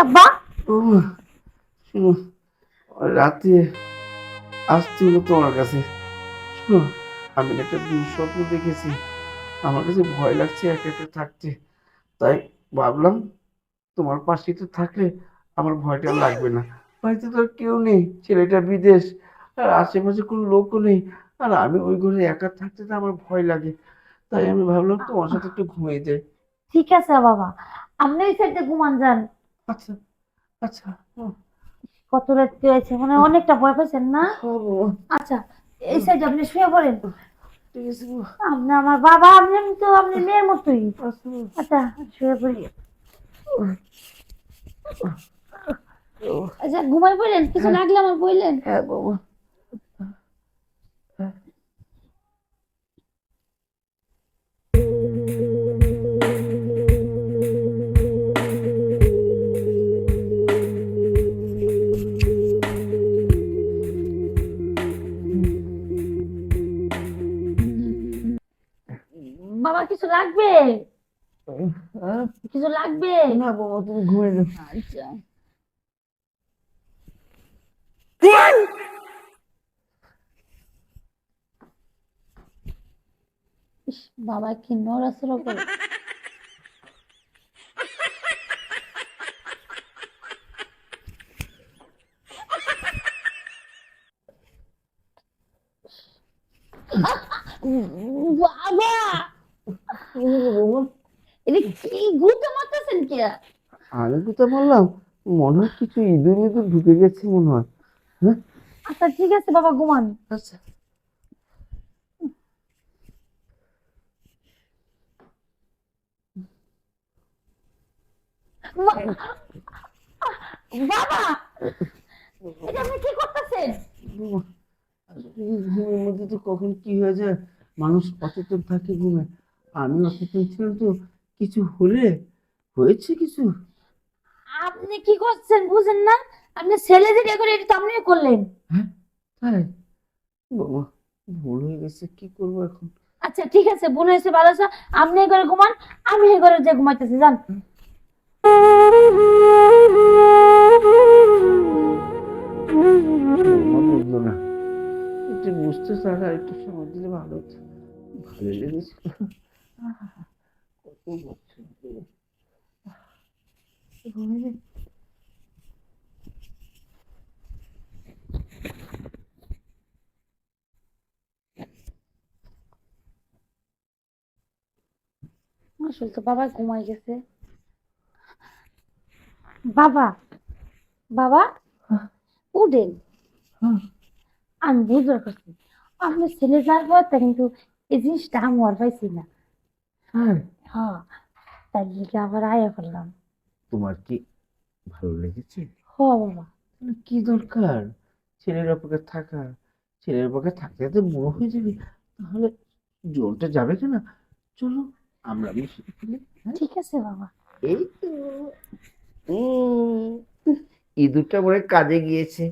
আব্বা? ও শোনো, রাতে আসতে হলো তোমার কাছে। শোনো, আমি না একটা দুঃস্বপ্ন দেখেছি। আমার কাছে ভয় লাগছে একা একা থাকতে। তাই ভাবলাম তোমার পাশে একটু থাকলে আমার ভয়টা লাগবে না। বাড়িতে তো আর কেউ নেই, ছেলেটা বিদেশ, আর আশেপাশে কোনো লোকও নেই। আর আমি ওই ঘরে একা থাকতে তো আমার ভয় লাগে। তাই আমি ভাবলাম তোমার সাথে একটু ঘুমিয়ে যাই। ঠিক আছে বাবা, আপনি ওই সাইডে ঘুমান যান। আচ্ছা, আচ্ছা। কত রাত হয়েছে, মানে অনেকটা ভয় পাইছেন না? হ্যাঁ বাবা। আচ্ছা, এই সাইডে আপনি শুয়ে পড়েন। ঠিক আছে বাবা। আপনি আমার বাবা, আপনি তো আপনি মেয়ের মতোই। আচ্ছা বাবা। আচ্ছা, শুয়ে পড়ি। বাবা। আচ্ছা, ঘুমাই পড়লেন? কিছু হ্যাঁ, লাগলে আমার বললেন। হ্যাঁ বাবা। হ্যাঁ। বাবা কিছু লাগবে? হ্যাঁ? কিছু লাগবে? না বাবা, তুমি ঘুমিয়ে যাও। আচ্ছা। ইস, বাবা কি নড়াচড়া করে। বাবা, কি হলো বাবা? এটা কি গুঁতো মারতেছেন কে? আমি তো বললাম, মনে হয় কিছু ইঁদুর মিদুর ঢুকে গেছে মনে হয়। হ্যাঁ। আচ্ছা ঠিক আছে বাবা, ঘুমান। আচ্ছা। বাবা, এটা আপনি কি করতেছেন? বাবা, আসলে এই ঘুমের মধ্যে তো কখন কি হয়ে যায়, মানুষ অচেতন থাকে ঘুমে। আমি অচেতন ছিলাম তো, কিছু হলে হয়েছে কিছু। আপনি কি করছেন বুঝেন না? আপনি ছেলে যেটা করে এটা তো আপনিও করলেন। হ্যাঁ, তাই? বাবা, ভুল হয়ে গেছে, কি করবো এখন? আচ্ছা ঠিক আছে, ভুল হয়েছে, ভালো আছে। আপনি এই ঘরে ঘুমান, আমি এই ঘরে যে ঘুমাইতেছি, যান। বৌমা বুঝলো না, একটু বুঝতে চায়, আর একটু সময় দিলে ভালো হতো। ভালো লেগেছিল। কত বছর ধরে। ঘুমিয়ে যাই। আসলে তো বাবা ঘুমাই গেছে। বাবা, বাবা হ্যাঁ, উঠেন। হ্যাঁ, আমি বুঝতে পারছি আপনার ছেলে যাওয়ার পর তা কিন্তু এই জিনিসটা আমি আর পাইছি না। হ্যাঁ। হ্যাঁ, তাই লিখে আবার আয়া করলাম। তোমার কি ভালো লেগেছে? হ বাবা। তাহলে কি দরকার ছেলের অপেক্ষা থাকা? ছেলের অপেক্ষা থাকতে থাকতে বুড়ো হয়ে যাবে, তাহলে জোরটা যাবে কেন? চলো, আমরা মিশে ফেলি। হ্যাঁ, ঠিক আছে বাবা। এই তো। ইঁদুরটা মনে হয় কাজে গিয়েছে।